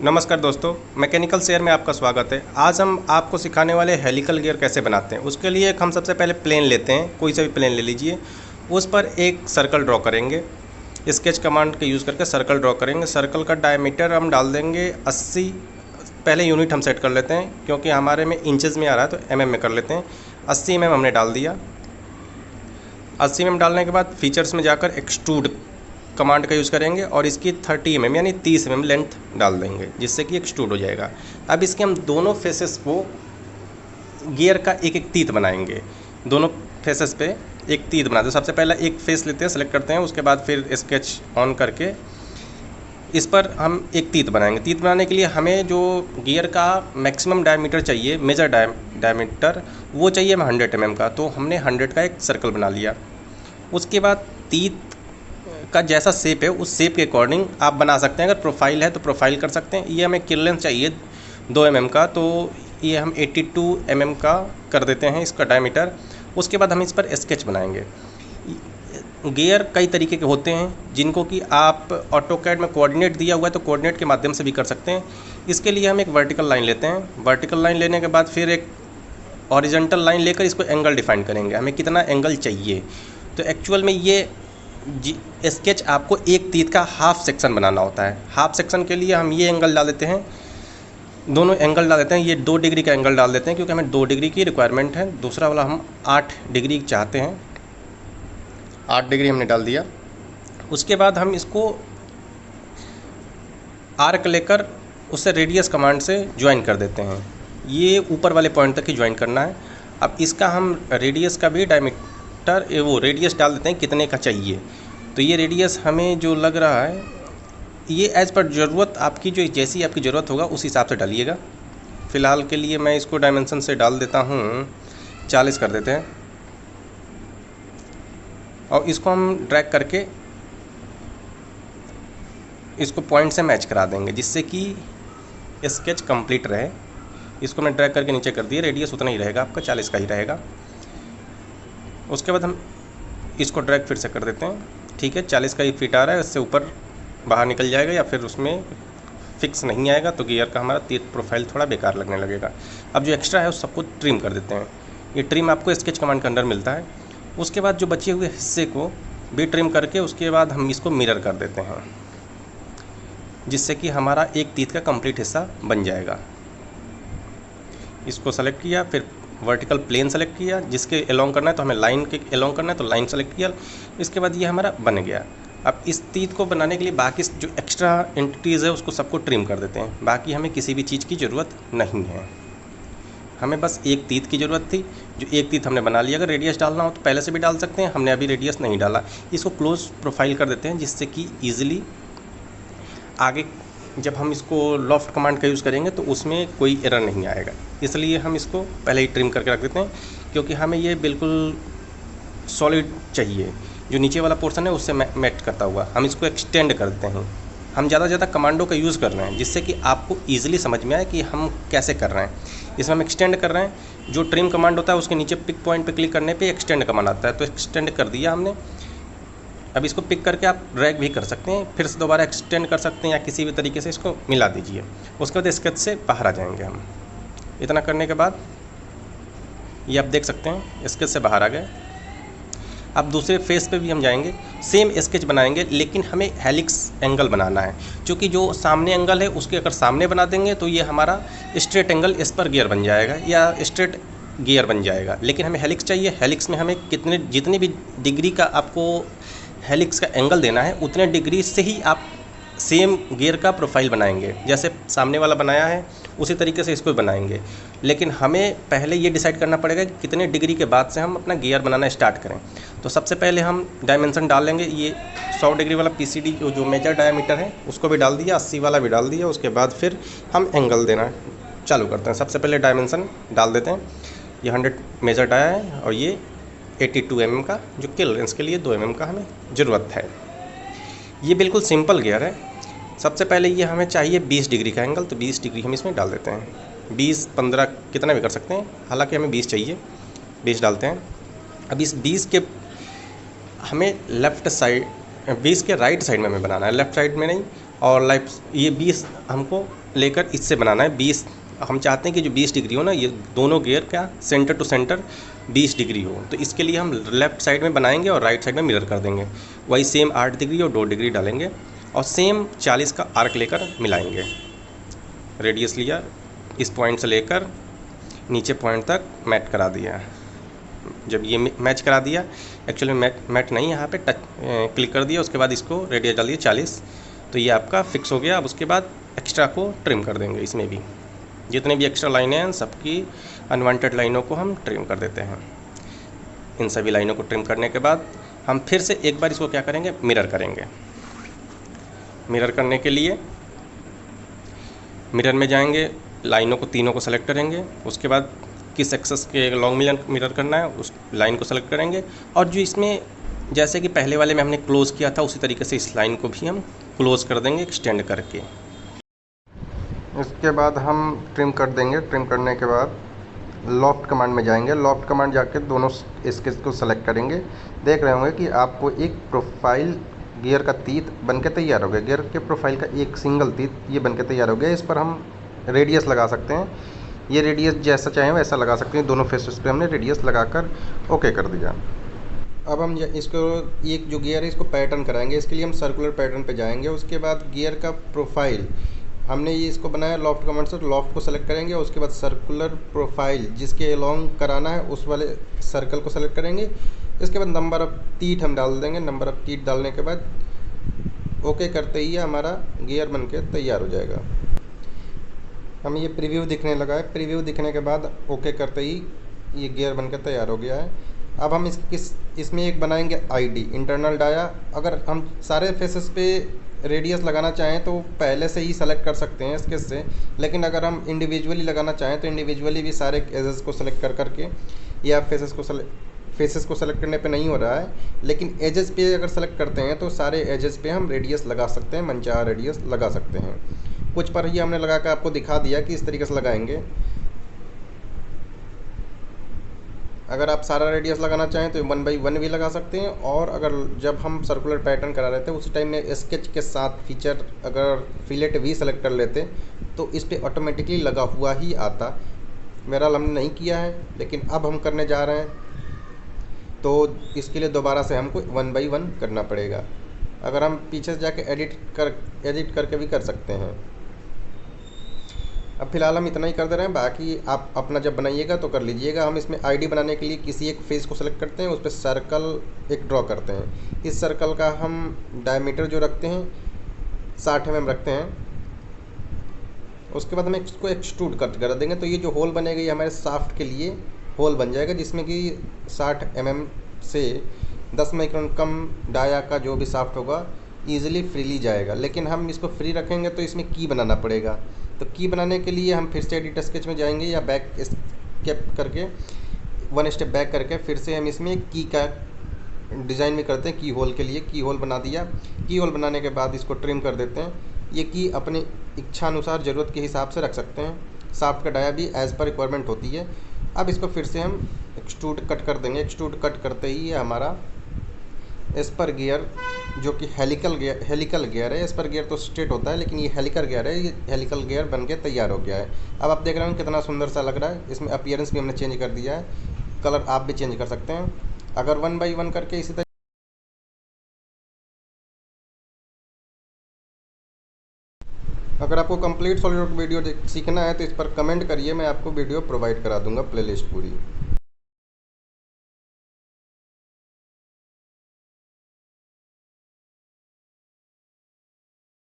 नमस्कार दोस्तों, mechanical share में आपका स्वागत है। आज हम आपको सिखाने वाले हेलिकल गियर कैसे बनाते हैं। उसके लिए हम सबसे पहले प्लेन लेते हैं, कोई सा भी प्लेन ले लीजिए। उस पर एक सर्कल ड्रॉ करेंगे, स्केच कमांड के यूज़ करके सर्कल ड्रॉ करेंगे। सर्कल का डायमीटर हम डाल देंगे 80। पहले यूनिट हम सेट कर लेते हैं क्योंकि हमारे में इंचज़ में आ रहा है तो mm में कर लेते हैं। 80 mm हमने डाल दिया। 80 mm डालने के बाद फीचर्स में जाकर एक्सट्रूड कमांड का यूज़ करेंगे और इसकी 30 mm यानी 30 mm लेंथ डाल देंगे, जिससे कि एक्सट्रूड हो जाएगा। अब इसके हम दोनों फेसेस को गियर का एक एक तीत बनाएंगे। दोनों फेसेस पे एक तीत बनाते हैं। सबसे पहले एक फेस लेते हैं, सेलेक्ट करते हैं, उसके बाद फिर स्केच ऑन करके इस पर हम एक तीत बनाएंगे। तीत बनाने के लिए हमें जो गियर का मैक्सिमम डायमीटर चाहिए, मेजर डायमीटर, वो चाहिए हमें 100 mm का। तो हमने 100 का एक सर्कल बना लिया। उसके बाद तीत का जैसा शेप है उस शेप के अकॉर्डिंग आप बना सकते हैं। अगर प्रोफाइल है तो प्रोफाइल कर सकते हैं। ये हमें क्लियरेंस चाहिए 2 mm का, तो ये हम 82 mm का कर देते हैं इसका डायमीटर। उसके बाद हम इस पर स्केच बनाएंगे। गियर कई तरीके के होते हैं जिनको कि आप ऑटोकैड में कोऑर्डिनेट दिया हुआ है तो कोऑर्डिनेट के माध्यम से भी कर सकते हैं। इसके लिए हम एक वर्टिकल लाइन लेते हैं। वर्टिकल लाइन लेने के बाद फिर एक हॉरिजॉन्टल लाइन लेकर इसको एंगल डिफाइन करेंगे, हमें कितना एंगल चाहिए। तो एक्चुअल में ये स्केच आपको एक तीत का हाफ सेक्शन बनाना होता है। हाफ सेक्शन के लिए हम ये एंगल डाल देते हैं, दोनों एंगल डाल देते हैं। ये 2 डिग्री का एंगल डाल देते हैं क्योंकि हमें 2 डिग्री की रिक्वायरमेंट है। दूसरा वाला हम 8 डिग्री चाहते हैं। 8 डिग्री हमने डाल दिया। उसके बाद हम इसको आर्क लेकर उससे रेडियस कमांड से ज्वाइन कर देते हैं। ये ऊपर वाले पॉइंट तक ही ज्वाइन करना है। अब इसका हम रेडियस का भी डायमीटर वो रेडियस डाल देते हैं कितने का चाहिए। तो ये रेडियस हमें जो लग रहा है ये एज़ पर ज़रूरत आपकी, जो जैसी आपकी ज़रूरत होगा उस हिसाब से डालिएगा। फ़िलहाल के लिए मैं इसको डायमेंशन से डाल देता हूँ 40 कर देते हैं। और इसको हम ड्रैग करके इसको पॉइंट से मैच करा देंगे जिससे कि स्केच कंप्लीट रहे। इसको मैं ड्रैग करके नीचे कर दिया, रेडियस उतना ही रहेगा आपका, 40 का ही रहेगा। उसके बाद हम इसको ड्रैग फिर से कर देते हैं। ठीक है, 40 का ही फिट आ रहा है, इससे ऊपर बाहर निकल जाएगा या फिर उसमें फिक्स नहीं आएगा तो गियर का हमारा तीत प्रोफाइल थोड़ा बेकार लगने लगेगा। अब जो एक्स्ट्रा है उस सबको ट्रिम कर देते हैं। ये ट्रिम आपको स्केच कमांड के अंदर मिलता है। उसके बाद जो बचे हुए हिस्से को भी ट्रिम करके उसके बाद हम इसको मिरर कर देते हैं, जिससे कि हमारा एक तीत का कंप्लीट हिस्सा बन जाएगा। इसको सेलेक्ट किया, फिर वर्टिकल प्लेन सेलेक्ट किया, जिसके अलोंग करना है तो हमें लाइन के अलोंग करना है तो लाइन सेलेक्ट किया। इसके बाद ये हमारा बन गया। अब इस तीत को बनाने के लिए बाकी जो एक्स्ट्रा एंटिटीज़ है उसको सबको ट्रिम कर देते हैं। बाकी हमें किसी भी चीज़ की ज़रूरत नहीं है, हमें बस एक तीत की ज़रूरत थी। जो एक तीत हमने बना लिया। अगर रेडियस डालना हो तो पहले से भी डाल सकते हैं, हमने अभी रेडियस नहीं डाला। इसको क्लोज प्रोफाइल कर देते हैं जिससे कि ईजिली आगे जब हम इसको लॉफ्ट कमांड का यूज़ करेंगे तो उसमें कोई एरर नहीं आएगा। इसलिए हम इसको पहले ही ट्रिम करके रख देते हैं क्योंकि हमें ये बिल्कुल सॉलिड चाहिए। जो नीचे वाला पोर्शन है उससे मैच करता हुआ हम इसको एक्सटेंड करते हैं। हम ज़्यादा से ज़्यादा कमांडों का यूज़ कर रहे हैं जिससे कि आपको ईजिली समझ में आए कि हम कैसे कर रहे हैं। इसमें हम एक्सटेंड कर रहे हैं। जो ट्रिम कमांड होता है उसके नीचे पिक पॉइंट पे क्लिक करने पे एक्सटेंड कमांड आता है, तो एक्सटेंड कर दिया हमने। अब इसको पिक करके आप ड्रैग भी कर सकते हैं, फिर से दोबारा एक्सटेंड कर सकते हैं या किसी भी तरीके से इसको मिला दीजिए। उसके बाद स्केच से बाहर आ जाएंगे हम। इतना करने के बाद ये आप देख सकते हैं स्केच से बाहर आ गए। अब दूसरे फेस पे भी हम जाएंगे, सेम स्केच बनाएंगे लेकिन हमें हेलिक्स एंगल बनाना है। क्योंकि जो सामने एंगल है उसके अगर सामने बना देंगे तो ये हमारा स्ट्रेट एंगल इस पर गियर बन जाएगा या स्ट्रेट गियर बन जाएगा। लेकिन हमें हेलिक्स चाहिए। हेलिक्स में हमें जितने भी डिग्री का आपको हेलिक्स का एंगल देना है उतने डिग्री से ही आप सेम गियर का प्रोफाइल बनाएंगे। जैसे सामने वाला बनाया है उसी तरीके से इसको बनाएंगे। लेकिन हमें पहले ये डिसाइड करना पड़ेगा कि कितने डिग्री के बाद से हम अपना गियर बनाना स्टार्ट करें। तो सबसे पहले हम डायमेंशन डाल लेंगे। ये 100 डिग्री वाला PCD जो मेजर डायमीटर है उसको भी डाल दिया, 80 वाला भी डाल दिया। उसके बाद फिर हम एंगल देना चालू करते हैं। सबसे पहले डायमेंशन डाल देते हैं। ये 100 मेजर डाया है और ये 82 mm का, जो क्लियरेंस के लिए 2 mm का हमें ज़रूरत है। ये बिल्कुल सिंपल गियर है। सबसे पहले ये हमें चाहिए 20 डिग्री का एंगल, तो 20 डिग्री हम इसमें डाल देते हैं। 20, 15 कितना भी कर सकते हैं, हालांकि हमें 20 चाहिए, 20 डालते हैं। अब इस 20 के हमें लेफ़्ट साइड 20 के राइट साइड में हमें बनाना है, लेफ़्ट साइड में नहीं। और लाइफ ये 20 हमको लेकर इससे बनाना है 20। हम चाहते हैं कि जो 20 डिग्री हो ना, ये दोनों गियर का सेंटर टू सेंटर 20 डिग्री हो। तो इसके लिए हम लेफ़्ट साइड में बनाएंगे और राइट साइड में मिरर कर देंगे। वही सेम 8 डिग्री और 2 डिग्री डालेंगे और सेम 40 का आर्क लेकर मिलाएंगे। रेडियस लिया, इस पॉइंट से लेकर नीचे पॉइंट तक मैच करा दिया। जब ये मैच करा दिया, एक्चुअली मैच नहीं, यहाँ पे टच क्लिक कर दिया, उसके बाद इसको रेडियस डाल दिया 40। तो ये आपका फिक्स हो गया। अब उसके बाद एक्स्ट्रा को ट्रिम कर देंगे। इसमें भी जितने भी एक्स्ट्रा लाइनें हैं सबकी अनवांटेड लाइनों को हम ट्रिम कर देते हैं। इन सभी लाइनों को ट्रिम करने के बाद हम फिर से एक बार इसको क्या करेंगे, मिरर करेंगे। मिरर करने के लिए मिरर में जाएंगे, लाइनों को तीनों को सेलेक्ट करेंगे, उसके बाद किस एक्सेस के लॉन्ग मिरर करना है उस लाइन को सेलेक्ट करेंगे। और जो इसमें जैसे कि पहले वाले में हमने क्लोज़ किया था उसी तरीके से इस लाइन को भी हम क्लोज़ कर देंगे एक्सटेंड करके। इसके बाद हम ट्रिम कर देंगे। ट्रिम करने के बाद लॉफ्ट कमांड में जाएंगे। लॉफ्ट कमांड जाके दोनों स्केच को सेलेक्ट करेंगे। देख रहे होंगे कि आपको एक प्रोफाइल गियर का तीत बनके तैयार हो गया। गियर के प्रोफाइल का एक सिंगल तीत ये बनके तैयार हो गया। इस पर हम रेडियस लगा सकते हैं। ये रेडियस जैसा चाहें वैसा लगा सकते हैं। दोनों फेसेस पे हमने रेडियस लगाकर ओके कर दिया। अब हम इसको एक जो गियर है इसको पैटर्न कराएंगे। इसके लिए हम सर्कुलर पैटर्न पे जाएंगे। उसके बाद गियर का प्रोफाइल हमने ये इसको बनाया लॉफ्ट कमांड से, लॉफ्ट को सेलेक्ट करेंगे। उसके बाद सर्कुलर प्रोफाइल जिसके अलोंग कराना है उस वाले सर्कल को सेलेक्ट करेंगे। इसके बाद नंबर ऑफ टीथ हम डाल देंगे। नंबर ऑफ टीथ डालने के बाद ओके करते ही हमारा गियर बनके तैयार हो जाएगा। हम ये प्रीव्यू दिखने लगा है। प्रीव्यू दिखने के बाद ओके करते ही ये गियर बनकर तैयार हो गया है। अब हम इसमें एक बनाएंगे आईडी इंटरनल डाया। अगर हम सारे फेसेस पे रेडियस लगाना चाहें तो पहले से ही सेलेक्ट कर सकते हैं स्केच से, लेकिन अगर हम इंडिविजुअली लगाना चाहें तो इंडिविजुअली भी सारे एजेस को सेलेक्ट कर करके, या फेसेस को सेलेक्ट करने पे नहीं हो रहा है, लेकिन एजेस पे अगर सेलेक्ट करते हैं तो सारे एजेस पे हम रेडियस लगा सकते हैं, मनचाहा रेडियस लगा सकते हैं। कुछ पर ही हमने लगा कर आपको दिखा दिया कि इस तरीके से लगाएंगे। अगर आप सारा रेडियस लगाना चाहें तो 1 बाई 1 भी लगा सकते हैं। और अगर जब हम सर्कुलर पैटर्न करा रहे थे उस टाइम में स्केच के साथ फीचर अगर फिलेट भी सेलेक्ट कर लेते तो इस पर ऑटोमेटिकली लगा हुआ ही आता। मेरा हमने नहीं किया है, लेकिन अब हम करने जा रहे हैं तो इसके लिए दोबारा से हमको 1 बाई 1 करना पड़ेगा। अगर हम पीछे से जाके एडिट करके भी कर सकते हैं। अब फिलहाल हम इतना ही कर दे रहे हैं, बाकी आप अपना जब बनाइएगा तो कर लीजिएगा। हम इसमें आईडी बनाने के लिए किसी एक फेस को सेलेक्ट करते हैं, उस पर सर्कल एक ड्रॉ करते हैं। इस सर्कल का हम डायमीटर जो रखते हैं 60 mm रखते हैं। उसके बाद हम इसको एक्सट्रूड कर देंगे तो ये जो होल बनेगा ये हमारे साफ्ट के लिए होल बन जाएगा, जिसमें कि 60 mm से 10 माइक्रोन कम डाया का जो भी साफ्ट होगा ईजिली फ्रीली जाएगा। लेकिन हम इसको फ्री रखेंगे तो इसमें की बनाना पड़ेगा। तो की बनाने के लिए हम फिर से एडिट स्केच में जाएंगे या बैक स्टेप करके 1 स्टेप बैक करके फिर से हम इसमें की का डिज़ाइन में करते हैं। की होल के लिए की होल बना दिया। की होल बनाने के बाद इसको ट्रिम कर देते हैं। ये की अपनी इच्छा अनुसार ज़रूरत के हिसाब से रख सकते हैं। साफ्ट का डाया भी एज़ पर रिक्वायरमेंट होती है। अब इसको फिर से हम एक्सट्रूड कट कर देंगे। एक्सट्रूड कट करते ही ये हमारा एस्पर गियर जो कि हेलिकल गियर है। एस्पर गियर तो स्ट्रेट होता है, लेकिन ये हेलिकल गियर है। ये हेलिकल गियर बन के तैयार हो गया है। अब आप देख रहे हैं कितना सुंदर सा लग रहा है। इसमें अपीयरेंस भी हमने चेंज कर दिया है। कलर आप भी चेंज कर सकते हैं अगर 1 बाई 1 करके इसी तरह। अगर आपको कंप्लीट सॉलिडवर्क वीडियो सीखना है तो इस पर कमेंट करिए, मैं आपको वीडियो प्रोवाइड करा दूंगा प्लेलिस्ट पूरी।